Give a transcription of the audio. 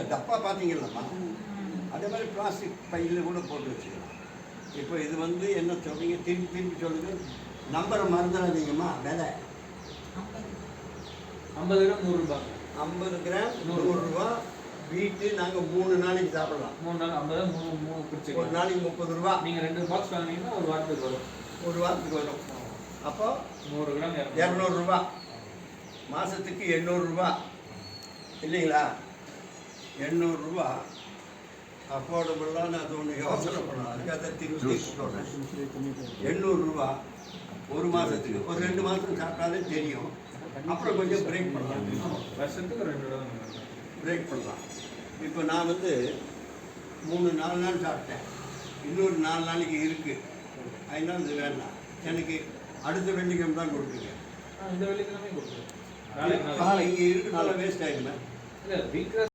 இந்த டப்பா பார்த்தீங்களாம்மா, அதே மாதிரி பிளாஸ்டிக் பையில் கூட போட்டு வச்சுக்கலாம். இப்போ இது வந்து என்ன சொல்கிறீங்க, திருப்பி சொல்லுங்கள். நம்பரை மறந்துடாதீங்கம்மா. விலை 50 கிராம் 100 ரூபாய். 50 கிராம் 100 ரூபா. வீட்டு நாங்கள் 3 நாளைக்கு சாப்பிடலாம். 3 நாள் 50 3 பிடிச்சிக்கலாம். ஒரு நாளைக்கு 30 ரூபா. நீங்கள் 2 பாக்ஸ் வாங்கினீங்கன்னா ஒரு வாரத்துக்கு வரும். ஒரு வாரத்துக்கு வரும். அப்போ 100 கிராம் 200 ரூபா. மாதத்துக்கு 800 ரூபா இல்லைங்களா? 800 ரூபா அஃபோர்டபுளாக அது ஒன்று யோசனை பண்ணலாம். அதுக்காக திருப்பி சொல்கிறேன். 800 ரூபா ஒரு மாதத்துக்கு. ஒரு 2 மாதம் சாப்பிட்டாலே தெரியும். அப்புறம் கொஞ்சம் பிரேக் பண்ணலாம். வருஷத்துக்கு 2 தடவை பிரேக் பண்ணலாம். இப்போ நான் வந்து 3-4 நாள் சாப்பிட்டேன். இன்னொரு 4 நாளைக்கு இருக்குது. அதனால இது வேண்டாம். எனக்கு அடுத்த வெள்ளிக்கிழமை தான் கொடுக்குங்க. இந்த வெள்ளிக்கிழமை கொடுக்குறேன். இங்கே இருக்கிறதால வேஸ்ட் ஆகிடுமே. இல்லை வீக்